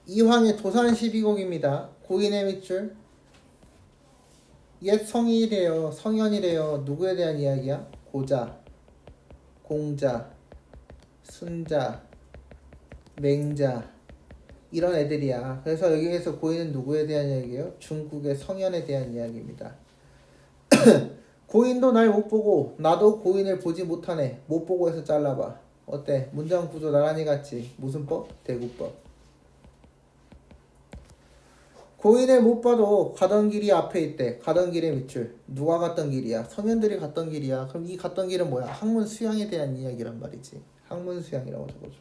이황의 도산 12곡입니다. 고인의 밑줄. 옛 성인이래요. 성현이래요. 누구에 대한 이야기야? 고자, 공자, 순자, 맹자 이런 애들이야. 그래서 여기에서 고인은 누구에 대한 이야기예요? 중국의 성현에 대한 이야기입니다. 고인도 날 못 보고 나도 고인을 보지 못하네. 못 보고 해서 잘라봐. 어때? 문장 구조 나란히 같지? 무슨 법? 대구법. 고인을 못 봐도 가던 길이 앞에 있대. 가던 길의 밑줄. 누가 갔던 길이야? 성현들이 갔던 길이야. 그럼 이 갔던 길은 뭐야? 학문 수양에 대한 이야기란 말이지. 학문 수양이라고 적어줘.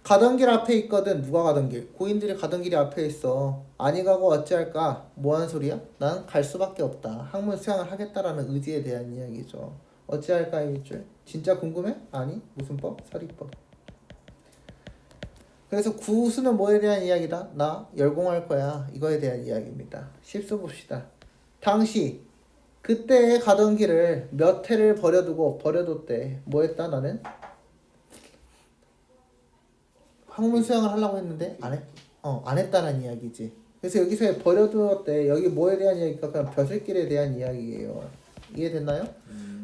가던 길 앞에 있거든. 누가 가던 길? 고인들이 가던 길이 앞에 있어. 아니 가고 어찌할까? 뭐하는 소리야? 난 갈 수밖에 없다. 학문 수양을 하겠다라는 의지에 대한 이야기죠. 어찌할까의 밑줄. 진짜 궁금해? 아니. 무슨 법? 사리법. 그래서 구수는 뭐에 대한 이야기다? 나 열공할 거야. 이거에 대한 이야기입니다. 십수 봅시다. 당시 그때에 가던 길을 몇 해를 버려뒀대. 뭐 했다 나는? 학문 수양을 하려고 했는데 안 했다는 이야기지. 그래서 여기서 버려두었대. 여기 뭐에 대한 이야기일까? 그냥 벼슬길에 대한 이야기예요. 이해됐나요?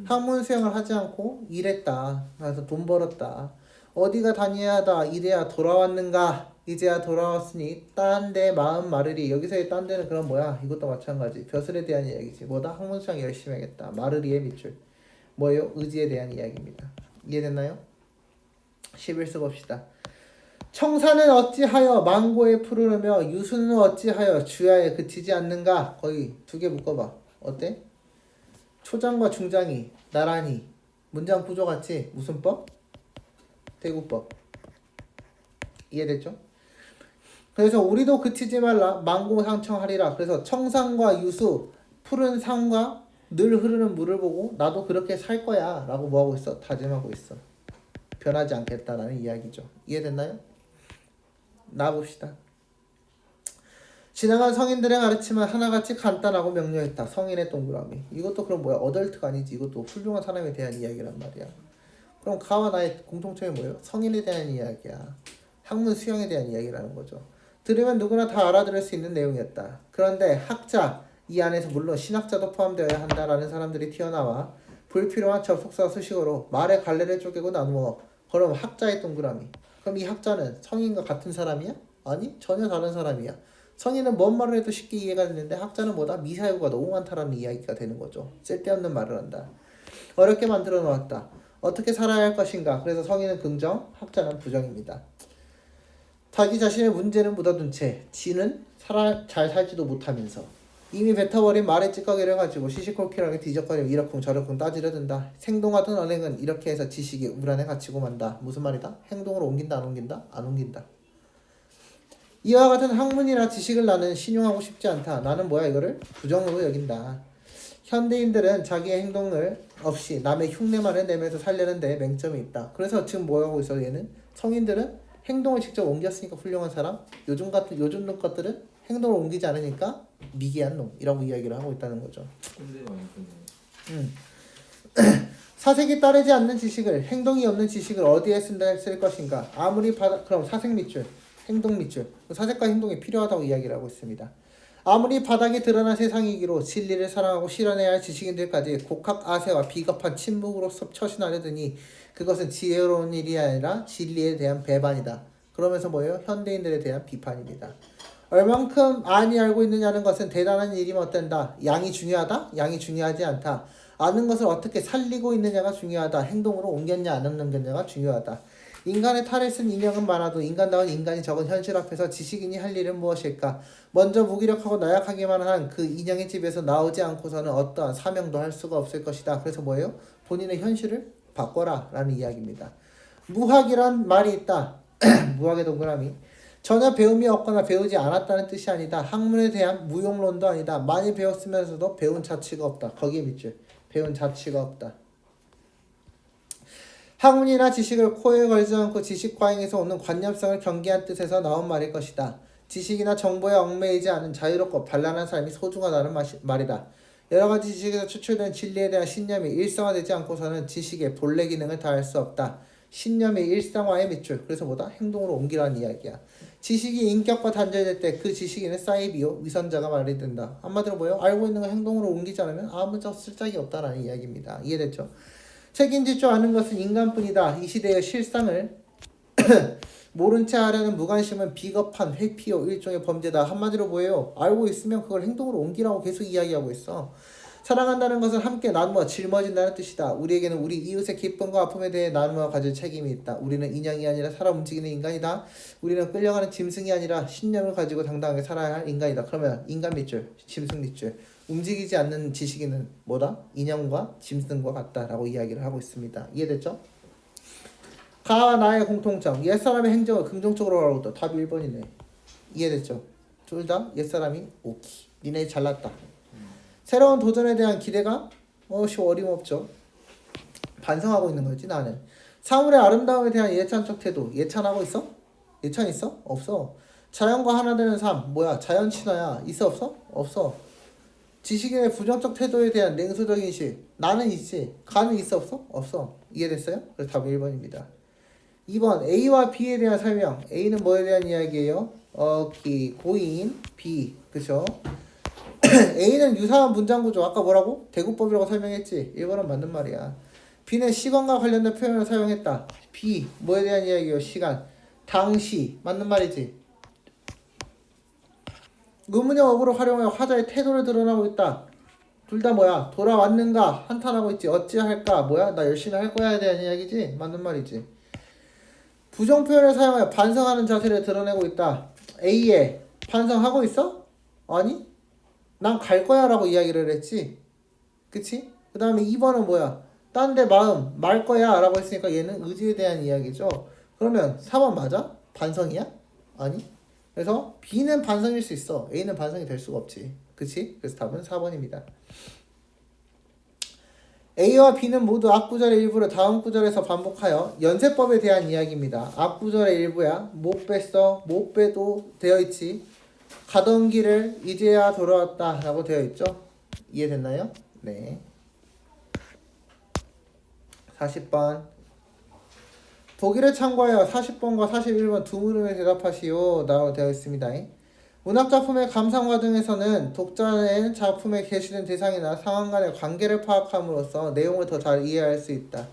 학문 수양을 하지 않고 일했다. 그래서 돈 벌었다. 어디가 다녀야 하다 이래야 돌아왔는가? 이제야 돌아왔으니 딴 데 마음 마르리. 여기서의 딴 데는 그럼 뭐야? 이것도 마찬가지. 벼슬에 대한 이야기지. 뭐다? 학문 수양 열심히 하겠다. 마르리의 밑줄. 뭐예요? 의지에 대한 이야기입니다. 이해됐나요? 11수 봅시다. 청사는 어찌하여 망고에 푸르르며 유수는 어찌하여 주야에 그치지 않는가? 거의 두 개 묶어봐. 어때? 초장과 중장이 나란히 문장 구조 같이 무슨 법? 대구법. 이해됐죠? 그래서 우리도 그치지 말라. 망고 상청하리라. 그래서 청산과 유수 푸른 산과 늘 흐르는 물을 보고 나도 그렇게 살 거야 라고 뭐하고 있어? 다짐하고 있어. 변하지 않겠다라는 이야기죠. 이해됐나요? 나봅시다. 지나간 성인들의 가르침은 하나같이 간단하고 명료했다. 성인의 동그라미. 이것도 그럼 뭐야? 어덜트가 아니지. 이것도 훌륭한 사람에 대한 이야기란 말이야. 그럼 가와 나의 공통점이 뭐예요? 성인에 대한 이야기야. 학문 수양에 대한 이야기라는 거죠. 들으면 누구나 다 알아들을 수 있는 내용이었다. 그런데 학자, 이 안에서 물론 신학자도 포함되어야 한다라는 사람들이 튀어나와 불필요한 접속사 수식어로 말의 갈래를 쪼개고 나누어 그럼 학자의 동그라미. 그럼 이 학자는 성인과 같은 사람이야? 아니, 전혀 다른 사람이야. 성인은 뭔 말을 해도 쉽게 이해가 되는데 학자는 뭐다? 미사여구가 너무 많다라는 이야기가 되는 거죠. 쓸데없는 말을 한다. 어렵게 만들어 놓았다. 어떻게 살아야 할 것인가? 그래서 성인은 긍정, 학자는 부정입니다. 자기 자신의 문제는 묻어둔 채 지는 잘 살지도 못하면서 이미 뱉어버린 말의 찌꺼기를 가지고 시시콜콜하게 뒤적거리며 이러쿵 저러쿵 따지려 든다. 생동하던 언행은 이렇게 해서 지식이 울 안에 갇히고 만다. 무슨 말이다? 행동으로 옮긴다 안 옮긴다? 안 옮긴다. 이와 같은 학문이나 지식을 나는 신용하고 싶지 않다. 나는 뭐야 이거를? 부정으로 여긴다. 현대인들은 자기의 행동을 없이 남의 흉내만을 내면서 살려는데 맹점이 있다. 그래서 지금 뭐 하고 있어 얘는? 성인들은 행동을 직접 옮겼으니까 훌륭한 사람, 요즘 것들은 행동을 옮기지 않으니까 미개한 놈이라고 이야기를 하고 있다는 거죠. 사색이 따르지 않는 지식을, 행동이 없는 지식을 어디에 쓸 것인가? 그럼 사색 밑줄, 행동 밑줄. 사색과 행동이 필요하다고 이야기를 하고 있습니다. 아무리 바닥이 드러난 세상이기로 진리를 사랑하고 실현해야 할 지식인들까지 곡학아세와 비겁한 침묵으로 처신하려더니 그것은 지혜로운 일이 아니라 진리에 대한 배반이다. 그러면서 뭐예요? 현대인들에 대한 비판입니다. 얼만큼 많이 알고 있느냐는 것은 대단한 일이면 어떤다? 양이 중요하다? 양이 중요하지 않다. 아는 것을 어떻게 살리고 있느냐가 중요하다. 행동으로 옮겼냐 안 옮겼냐가 중요하다. 인간의 탈을 쓴 인형은 많아도 인간다운 인간이 적은 현실 앞에서 지식인이 할 일은 무엇일까? 먼저 무기력하고 나약하기만 한 그 인형의 집에서 나오지 않고서는 어떠한 사명도 할 수가 없을 것이다. 그래서 뭐예요? 본인의 현실을 바꿔라 라는 이야기입니다. 무학이란 말이 있다. 무학의 동그라미. 전혀 배움이 없거나 배우지 않았다는 뜻이 아니다. 학문에 대한 무용론도 아니다. 많이 배웠으면서도 배운 자취가 없다. 거기에 밑줄. 배운 자취가 없다. 학문이나 지식을 코에 걸지 않고 지식 과잉에서 오는 관념성을 경계한 뜻에서 나온 말일 것이다. 지식이나 정보에 얽매이지 않은 자유롭고 발랄한 삶이 소중하다는 말이다. 여러 가지 지식에서 추출된 진리에 대한 신념이 일성화되지 않고서는 지식의 본래 기능을 다할 수 없다. 신념의 일상화의 밑줄. 그래서 뭐다? 행동으로 옮기라는 이야기야. 지식이 인격과 단절될 때 그 지식에는 사이비요 위선자가 말이 된다. 한마디로 뭐예요? 알고 있는 거 행동으로 옮기지 않으면 아무런 쓸짝이 없다라는 이야기입니다. 이해됐죠? 책임질 줄 아는 것은 인간뿐이다. 이 시대의 실상을 모른 채 하려는 무관심은 비겁한 회피요 일종의 범죄다. 한마디로 뭐예요? 알고 있으면 그걸 행동으로 옮기라고 계속 이야기하고 있어. 사랑한다는 것은 함께 나누어 짊어진다는 뜻이다. 우리에게는 우리 이웃의 기쁨과 아픔에 대해 나누어 가질 책임이 있다. 우리는 인형이 아니라 살아 움직이는 인간이다. 우리는 끌려가는 짐승이 아니라 신념을 가지고 당당하게 살아야 할 인간이다. 그러면 인간 밑줄, 짐승 밑줄. 움직이지 않는 지식인은 뭐다? 인형과 짐승과 같다라고 이야기를 하고 있습니다. 이해됐죠? 가와 나의 공통점. 옛사람의 행정을 긍정적으로 하라고 또 답이 1번이네. 이해됐죠? 둘 다 옛사람이 오키. 니네 잘났다. 새로운 도전에 대한 기대가 어림없죠. 반성하고 있는 거지 나는. 사물의 아름다움에 대한 예찬적 태도. 예찬하고 있어? 예찬 있어? 없어. 자연과 하나 되는 삶. 뭐야? 자연 친화야. 있어 없어? 없어. 지식인의 부정적 태도에 대한 냉소적 인식. 나는 있지. 가는 있어 없어? 없어. 이해됐어요? 그래서 답은 1번입니다. 2번 A와 B에 대한 설명. A는 뭐에 대한 이야기예요? 고인 B. 그쵸? A는 유사한 문장 구조. 아까 뭐라고? 대구법이라고 설명했지. 1번은 맞는 말이야. B는 시간과 관련된 표현을 사용했다. B 뭐에 대한 이야기예요? 시간. 당시 맞는 말이지. 의문형 어구로 활용하여 화자의 태도를 드러나고 있다. 둘 다 뭐야? 돌아왔는가? 한탄하고 있지. 어찌할까? 뭐야? 나 열심히 할 거야에 대한 이야기지. 맞는 말이지. 부정 표현을 사용하여 반성하는 자세를 드러내고 있다. A에 반성하고 있어? 아니? 난 갈 거야 라고 이야기를 했지. 그치? 그 다음에 2번은 뭐야? 딴 데 마음 말 거야 라고 했으니까 얘는 의지에 대한 이야기죠. 그러면 4번 맞아? 반성이야? 아니? 그래서 B는 반성일 수 있어. A는 반성이 될 수가 없지. 그치? 그래서 답은 4번입니다. A와 B는 모두 앞구절의 일부를 다음 구절에서 반복하여 연세법에 대한 이야기입니다. 앞구절의 일부야. 못 뺐어. 못 빼도 되어 있지. 가던 길을 이제야 돌아왔다 라고 되어 있죠. 이해됐나요? 네. 40번 보기를 참고하여 40번과 41번 두 물음에 대답하시오 라고 되어 있습니다. 문학작품의 감상과 등에서는 독자는 작품에 게시된 대상이나 상황 간의 관계를 파악함으로써 내용을 더 잘 이해할 수 있다.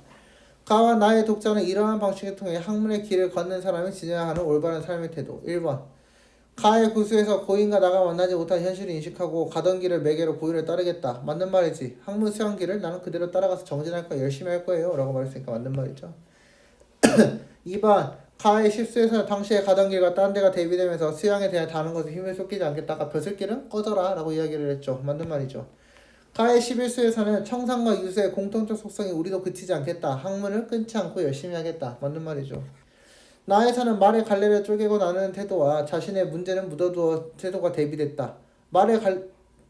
가와 나의 독자는 이러한 방식을 통해 학문의 길을 걷는 사람이 지녀야 하는 올바른 삶의 태도. 1번 가의 구수에서 고인과 나가 만나지 못한 현실을 인식하고 가던 길을 매개로 고인을 따르겠다. 맞는 말이지. 학문 수양 길을 나는 그대로 따라가서 정진할 거야. 열심히 할 거예요 라고 말했으니까 맞는 말이죠. 2번 가의 십수에서는 당시에 가던 길과 딴 데가 대비되면서 수양에 대한 다른 것에 힘을 쏟기지 않겠다가 벼슬길은 꺼져라 라고 이야기를 했죠. 맞는 말이죠. 가의 11수에서는 청산과 유수의 공통적 속성이 우리도 그치지 않겠다. 학문을 끊지 않고 열심히 하겠다. 맞는 말이죠. 나에서는 말의 갈래를 쪼개고 나누는 태도와 자신의 문제는 묻어두어 태도가 대비됐다.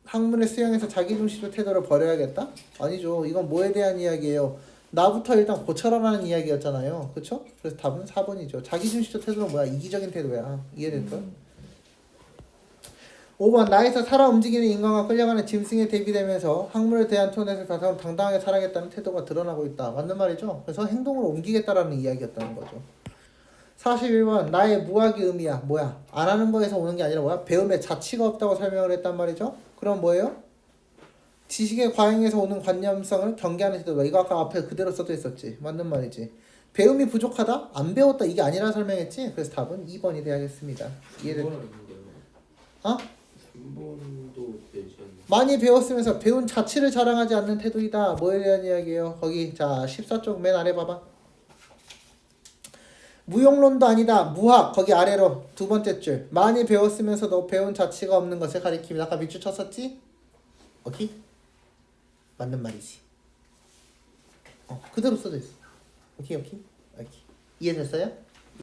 학문의 수양에서 자기중심적 태도를 버려야겠다? 아니죠. 이건 뭐에 대한 이야기예요? 나부터 일단 고쳐라라는 이야기였잖아요. 그쵸? 그래서 답은 4번이죠. 자기중심적 태도는 뭐야? 이기적인 태도야. 이해됐어? 5번 나에서 살아 움직이는 인간과 끌려가는 짐승에 대비되면서 학문에 대한 톤에서 당당하게 살아야겠다는 태도가 드러나고 있다. 맞는 말이죠? 그래서 행동으로 옮기겠다라는 이야기였다는 거죠. 41번 나의 무학의 의미야. 뭐야? 안 하는 거에서 오는 게 아니라 뭐야? 배움의 자치가 없다고 설명을 했단 말이죠. 그럼 뭐예요? 지식의 과잉에서 오는 관념성을 경계하는 태도다. 이거 아까 앞에 그대로 써져 있었지. 맞는 말이지. 배움이 부족하다? 안 배웠다. 이게 아니라 설명했지. 그래서 답은 2번이 되겠습니다. 이해됐? 어? 3번도 되지 않나? 많이 배웠으면서 배운 자치를 자랑하지 않는 태도이다. 뭐에 대한 이야기예요? 거기 자 14쪽 맨 아래 봐봐. 무용론도 아니다. 무학 거기 아래로 두 번째 줄. 많이 배웠으면서도 배운 자치가 없는 것을 가리킵니다. 아까 밑줄 쳤었지? 오케이? 맞는 말이지. 그대로 써져 있어. 오케이. 이해됐어요?